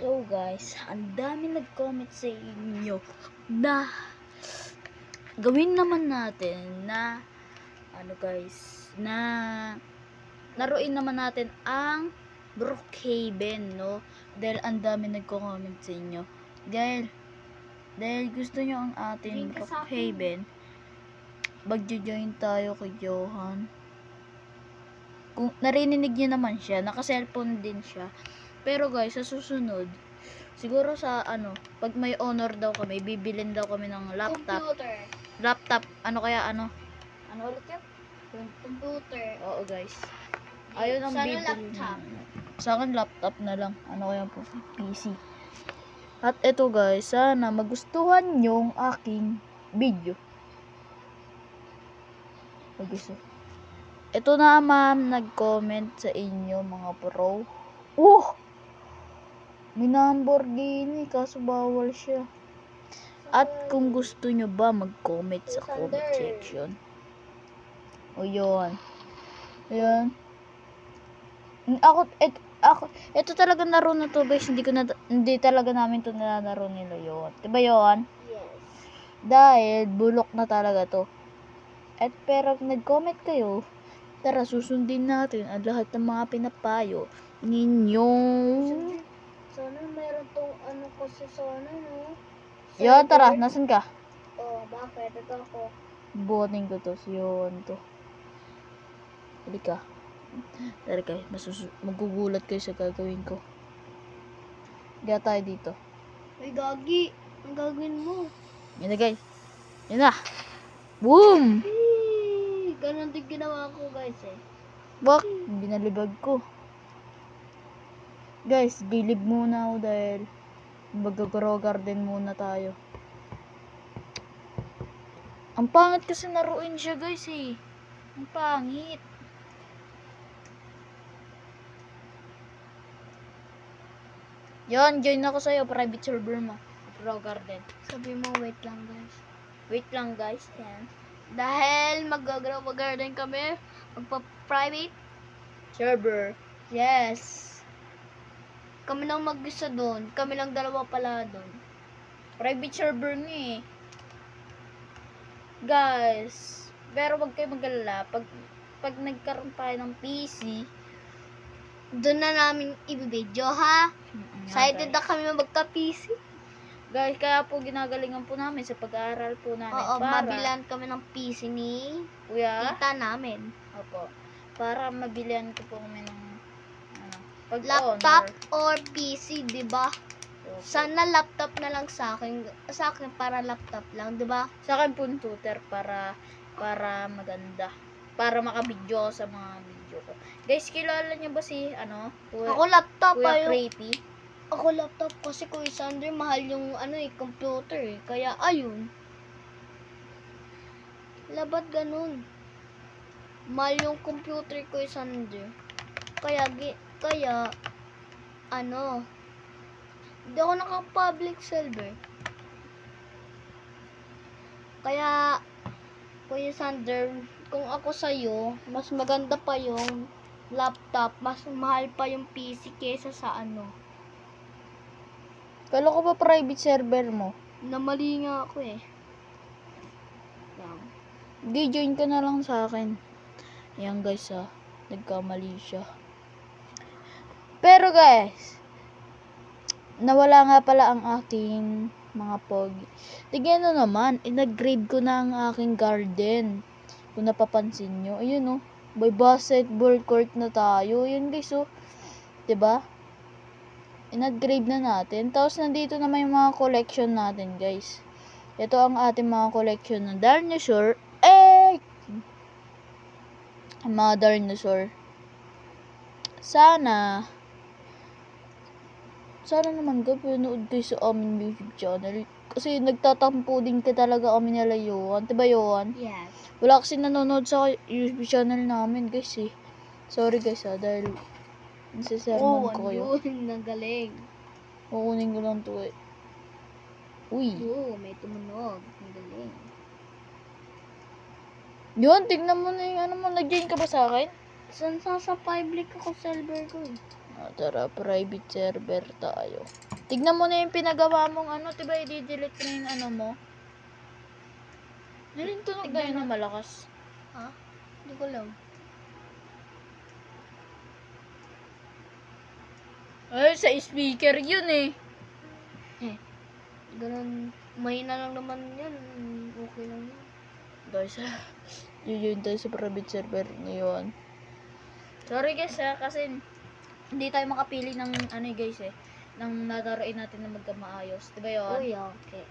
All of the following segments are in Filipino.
So guys, ang dami nag-comment sa inyo na gawin naman natin na na laruin naman natin ang Brookhaven, no? Dahil ang dami nagko-comment sa inyo. Dahil gusto nyo ang ating Brookhaven, magjo-join tayo kay Johan. Kung narinig niyo naman siya, naka-cellphone din siya. Pero guys, sa susunod, siguro sa pag may honor daw kami, bibilin daw kami ng laptop. Computer. Laptop, ano ulit yun? Computer. Oo guys. Ayun ang Sana bibili. laptop. Sa akin laptop na lang. Ano kaya po? PC. At eto guys, sana magustuhan yung aking video. Ito na ma'am, nag-comment sa inyo mga pro. May Lamborghini, kaso bawal siya. At kung gusto nyo ba, mag-comment sa comment section. O yun. Ayan. Ito talaga laro na to guys. Hindi talaga namin to nilalaro nila yun. Diba yun? Yes. Dahil bulok na talaga to. At pero nag-comment kayo, tara susundin natin ang lahat ng mga pinapayo ninyo. Sana meron tong kasi sana, no? Yun, tara, nasan ka? Bakit? Ito ako. Buhatin ko to, yun to. Halika. Tara kayo, magugulat kayo sa gagawin ko. Gaya tayo dito. Ay, gagi. Ang gagawin mo? Yun na guys. Yun na. Boom! Ganon din ginawa ko guys eh. Bak, binalibag ko. Guys, gilib muna ako dahil mag-grow garden muna tayo. Ang pangit kasi naruin siya guys eh. Ang pangit. Yon, join ako sa'yo. Private server mo. Grow garden. Sabi mo, wait lang guys. Wait lang guys. Yan. Dahil mag-grow garden kami, magpa-private Server. Yes. Kami lang mag-isa doon. Kami lang dalawa pala doon. Private server nga eh. Guys, pero wag kayo mag-alala. Pag nagkaroon tayo ng PC, doon na namin i-video ha. Excited na kami magka-PC. Guys, kaya po ginagalingan po namin sa pag-aaral po namin. Oo, para mabilan kami ng PC ni Kuya. tita namin. Opo. Para mabilihan ko po kami ng laptop or PC, 'di ba? Opo. Sana laptop na lang sa akin. Sa akin para laptop lang, 'di ba? Sa akin po tutor para maganda. Para makabidyo sa mga video ko. Guys, kilala niyo ba si Ako laptop Kuya Creepy? Ako laptop kasi Kuya Sander mahal yung computer eh. Kaya ayun. Labat ganun. Mahal yung computer Kuya Sander. Kaya hindi ako naka-public server. Kaya Kuya Sander, kung ako sa'yo, mas maganda pa yung laptop, mas mahal pa yung PC kesa sa Kala ko ba private server mo? Namali nga ako eh. Di, join ka na lang sa akin. Ayan guys nagkamali siya. Pero guys, nawala nga pala ang aking mga pogi. Tignan nyo naman, nag-grade ko na ang aking garden. Kung napapansin nyo, ayun may basketball court na tayo. Ayun guys diba? In-upgrade na natin. Tapos nandito naman yung mga collection natin guys. Ito ang ating mga collection ng dinosaur. Mga dinosaur. Sana naman panood kayo sa aming YouTube channel. Kasi nagtatampo din ka talaga kami nila Yohan. Diba Yohan? Yes. Wala kasi nanonood sa YouTube channel namin guys eh. Sorry guys dahil nasisermon ko kayo. Yun, nagaling. Kukunin ko lang to eh. Uy. May tumunog. Nagaling. Yun, tignan mo na yung nag-join ka ba sa akin? Sa public ako server ko eh. Tara, private server tayo. Tignan mo na yung pinagawa mong ano, diba i-delete na yung ano mo? Ano yung tunog na yun na malakas? Ha? Hindi ko alam. Ay, sa speaker yun eh. Ganun, mahina lang naman yan. Okay lang yan. Guys, yun tayo sa private server ngayon. Sorry guys kasi hindi tayo makapili ng ano guys ng lalaroin natin na magkamaayos. Diba yun? Uy, okay.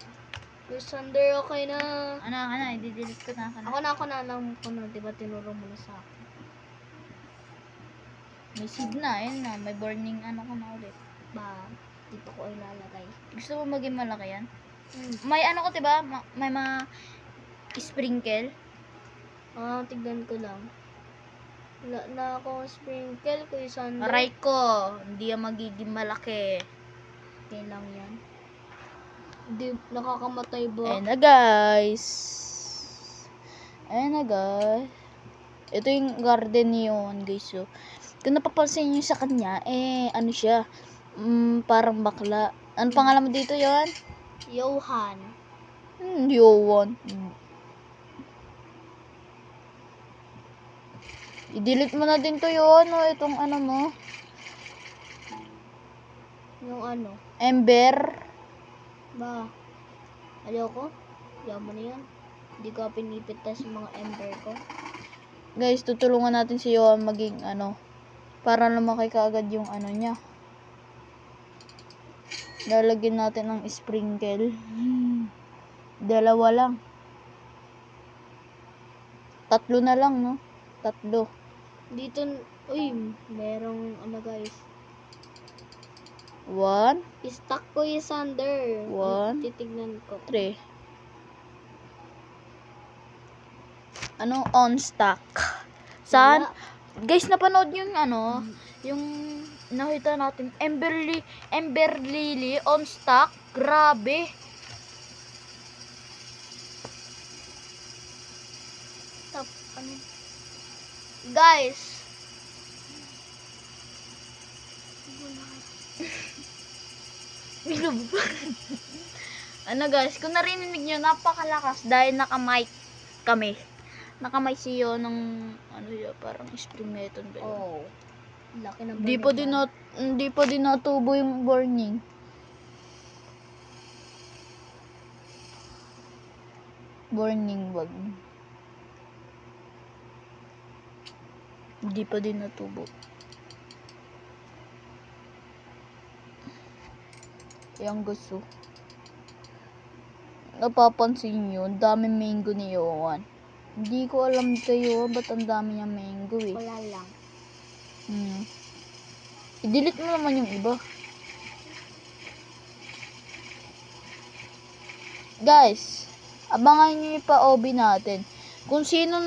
Kuya Sander, okay na. Ano, i-delete ko na. Ako na, alam ko na, diba tinuro mo na sa akin. May seed na, yun na. May burning ano ka na ulit. Ba, dito ko ilalagay. Gusto mo maging malaki yan? Hmm. May ano ko, diba? May mga sprinkle. Tignan ko lang. Wala na akong sprinkle, Kuya Sander. Aray ko, hindi yan magiging malaki. Okay lang yan. Hindi, nakakamatay ba? Ayan na guys. Ito yung garden yun guys. So, kung napapansin nyo sa kanya, ano siya? Parang bakla. Ano pangalan mo dito yon? Johan. Yowan. I-delete mo na din to yun. Itong ano mo. Yung ano? Ember. Ba, ayoko. Yaman na yan. Hindi ko pinipit sa mga ember ko. Guys, tutulungan natin si Yowan maging ano. Para lumaki kaagad yung ano niya. Lalagyan natin ng sprinkle. Dalawa lang. 3 na lang, no? 3. Dito, uy, merong ano guys. 1, Stuck ko yung Sander. 1, Titignan ko. 3. Ano? On stock. Saan? Wala. Guys, napanood yung ano, yung nakita natin, Ember Lily on stock. Grabe. Tap, ano? Guys. Ano guys, kung narinig nyo, napakalakas dahil naka-mic kami. Naka-mic siyo ng ano yun, parang spring method ba yun? Oh. Laki ng Hindi pa din natubo yung burning. Burning wag. Hindi pa din natubo. Yung gusto. Napapansin nyo, ang daming mango ni Yohan. Hindi ko alam kayo, ba't ang dami niyang mango eh. Wala lang. I-delete mo naman yung iba. Guys, abangan nyo yung pa-OB natin. Kung sino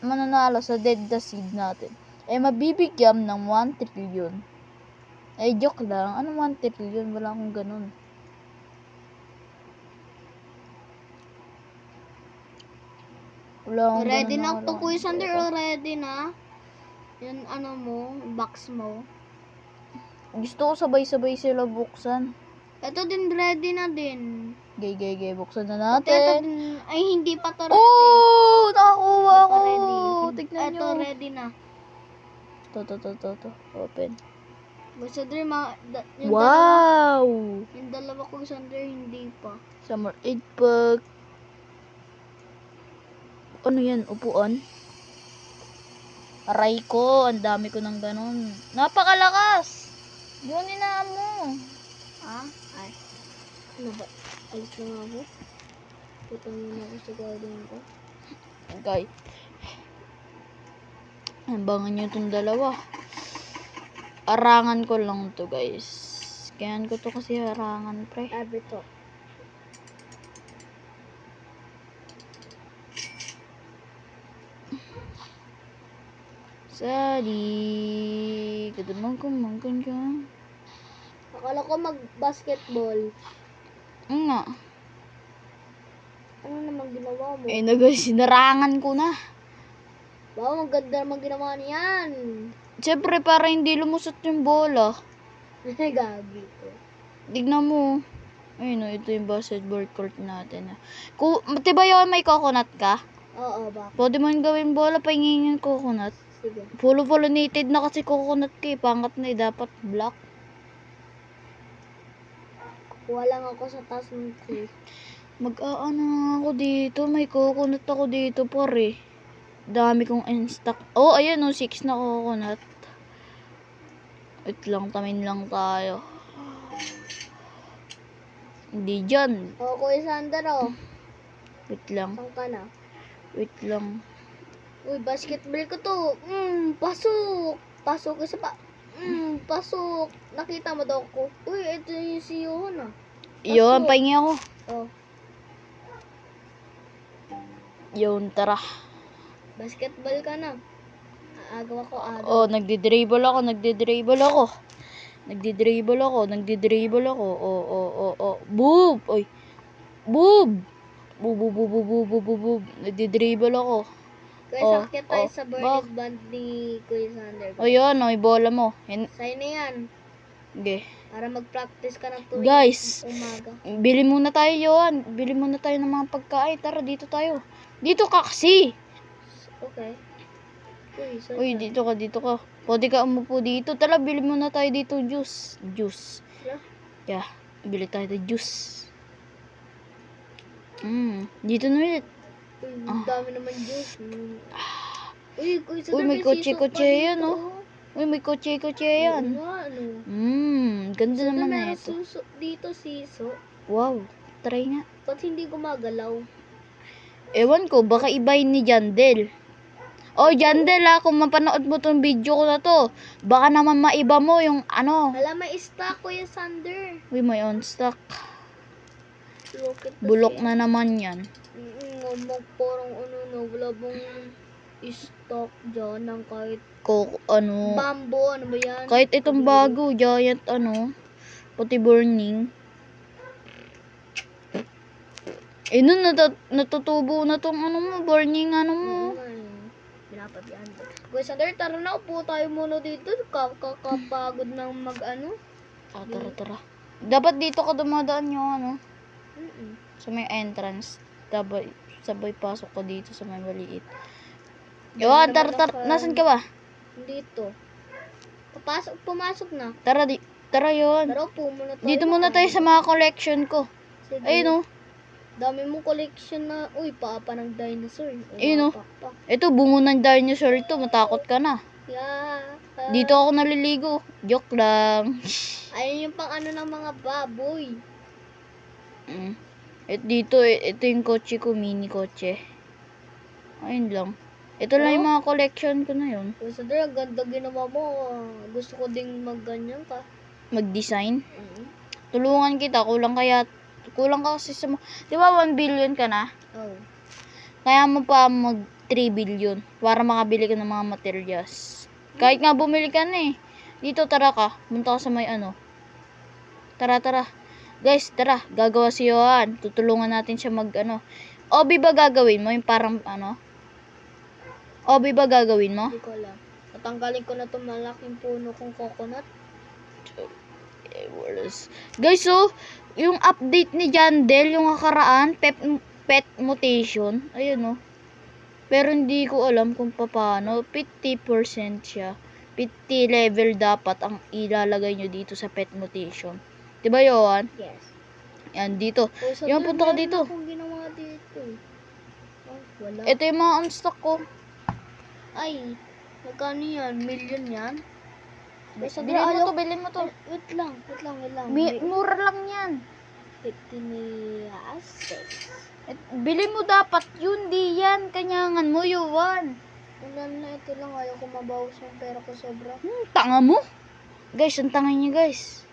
mananalo sa Dead the Seed natin, mabibigyan ng 1 trillion. Joke lang. Ano 1 trillion? Wala akong ganun. Ready na to, Kuya Sander. Ready na. Yung ano mo, box mo. Gusto ko sabay-sabay sila buksan. Ito din, ready na din. Gay, buksan na Ito natin. din, ay hindi pa to ready. Oh! Nakakuha Hindi ko! pa ready. Tignan Ito, nyo. ready na. To. Open. Kuya Sander, Wow! Yung dalawa Kuya Sander, hindi pa. Summer 8 pack. Ano yan? Upuan? Aray ko. Ang dami ko ng ganun. Napakalakas! Yun ina mo. Ay. Ano ba? Alis na nga ako. Putang muna ako sa garden ko. Okay. Abangan nyo itong dalawa. Arangan ko lang to guys. Kaya ko to kasi harangan pre. Abi to. Sali. Kadamang kumangkan ka. Akala ko mag-basketball. Nga. Ano naman ginawa mo? Na guys, sinarangan ko na. Wow, ang ganda naman ginawa niyan. Siyempre, para hindi lumusot yung bola. Gabi ko. Tignan mo. Ayun, ito yung basketball court natin. Diba yun, may coconut ka? Oo, baka. Pwede mo yung gawin bola, pahingin yung coconut. Sige. Pollinated na kasi coconut ka eh. Pangat na eh, dapat black. Kuha lang ako sa taas ng tree. Mag-aano nga ako dito, may coconut ako dito pare. Dami kong in-stock. Oh, ayan oh, 6 na coconut. Wait lang, tamin lang tayo. Hindi dyan. Oo, Kuya Sander, oh. Wait lang, Saan ka na? wait lang. Uy, basketball ko to. Pasok. Pasok isa pa. Pasok. Nakita mo daw ko. Uy, ito yung si Yohan, ah. Yun, pahingi ako. Oh, Yun, tara. basketball ka na. Agaw ako, agaw. Oh, nagdi-dribble ako. Nagdi-dribble ako. Oh. Boob! Oy. Boob! Boob. Nagdi-dribble ako. Kuya, Oh, sakit tayo oh, sa birthday band ni Kuya Sander. O yun, o, bola mo. Sa'yo na yan. Okay. Para mag-practice ka ng tuwing Guys, umaga. bili muna tayo yun. Bili muna tayo ng mga pagkain. Tara, dito tayo. Dito ka kasi. Okay. Uy, saan Uy, ka? dito ka. Pwede ka umupo dito. Tara, bili muna tayo dito juice. Yeah. Yeah, bili tayo ng juice. Dito na ulit. Uy, ang dami naman juice. Uy, Kuya Uy, may kotse-kotse yan, oh. Uy, may kotse yan. Ganda So, naman meron na ito. dito siso. Wow, try nga. Ba't hindi gumagalaw? Ewan ko, baka iba yun ni Jandel. Oh, Jandel kung mapanood mo tong video ko na to, baka naman maiba mo yung ano. Hala, may stock Kuya Sander. Uy, may on stock. Rocket Bulok na naman yan. Parang wala bang stock dyan ng kahit bamboo, ano ba yan? Kahit itong bago, giant pati burning. Nun, natutubo na tong burning mo. Pinapabihan ko. Kuya Sander, tara na, upo tayo muna dito. Kakapagod ng Tara. Dapat dito ka dumadaan yung Mm-mm. sa may entrance. Sabay pasok ko dito sa may maliit. Diyan Yun, naman tara. ako. Nasaan ka ba? Dito. Pumasok na. Tara yun. Tara, upo muna tayo. Dito muna tayo sa mga collection ko. Sige. Ayun Dami mong collection na, papa ng dinosaur. Ayun, Pakpak. Ito, bungo ng dinosaur to. Matakot ka na. Yeah. Dito ako naliligo. Joke lang. Ayun yung pang ng mga baboy. Ito yung kotse ko. Mini kotse. Ayun lang. Ito lang yung mga collection ko na yun. Kuya Sander, ang ganda ginawa mo. Gusto ko ding magganyan ka. Mag-design. Tulungan kita. Kulang ka kasi sa di ba 1 billion ka na? Oh. Kaya mo pa mag 3 billion para makabili ka ng mga materials. Kahit nga bumili ka na eh. Dito tara ka. Punta ka sa may Tara. Guys, tara. Gagawa si Johan. Tutulungan natin siya Obi ba gagawin mo? Yung parang Obi ba gagawin mo? Hindi ko alam. Tatanggalin ko na itong malaking puno kong coconut. Guys, so, yung update ni Jandel, yung nakaraan, pet mutation, ayun Pero hindi ko alam kung paano, 50% siya. 50 level dapat ang ilalagay nyo dito sa pet mutation. Diba yun? Yes. Yan, dito. Kuya Yan, Sander, punta ka meron dito. akong ginawa dito. Wala. Ito yung mga unstock ko. Ay, magkano yan? Million yan? Kuya Sander, Bilhin mo to. Wait lang. Mura lang yan. 50 niyas. Bili mo dapat yun, di yan. Kanyangan mo, Yuan. Wala na, ito lang. Ayaw ko mabawas yung pera ko sobra. Tanga mo. Guys, ang tanga niya, guys.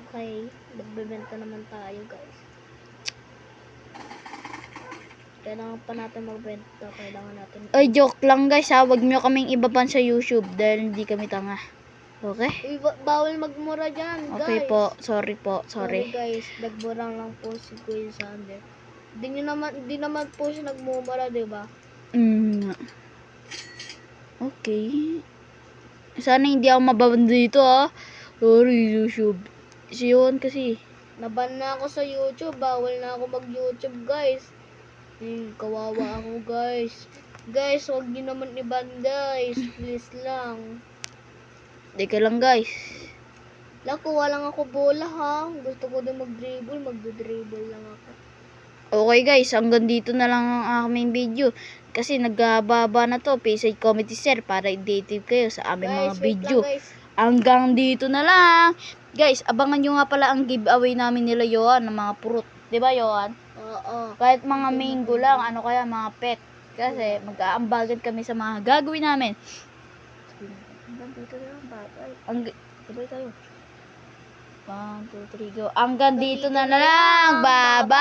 Okay, magbebenta naman tayo, guys. Kailangan pa natin magbenta. Kailangan natin. Ay, joke lang, guys, ha. Huwag nyo kaming ibaban sa YouTube dahil hindi kami tanga. Okay? Uy, bawal magmura dyan, guys. Okay po. Sorry po. Sorry guys, nagmura lang po si Kuya Sander. Hindi naman po siya nagmumura, di ba? Okay. Sana hindi ako mababan dito, ha. Sorry, YouTube. Si Yohan kasi. Naban na ako sa YouTube. Bawal na ako mag-YouTube, guys. Kawawa ako, guys. Guys, huwag niyo naman iban, guys. Please lang. Teka lang guys. Kuha lang ako bola, ha. Gusto ko din mag-dribble. Magdo-dribble lang ako. Okay guys, hanggang dito na lang ang aming video. Kasi nagbaba na to. Please comment, share para i-dative kayo sa aming mga Guys, wait video. lang, guys. Hanggang dito na lang. Guys, abangan nyo nga pala ang giveaway namin nila Yohan ng mga fruit. Diba Yohan? Oo. Kahit mga mango lang, ano kaya mga pet. Kasi mag-aambagan kami sa mga gagawin namin. Hanggang dito na lang. Bye. Sabay tayo. 1, 2, 3, go. Hanggang dito na lang. Bye-bye!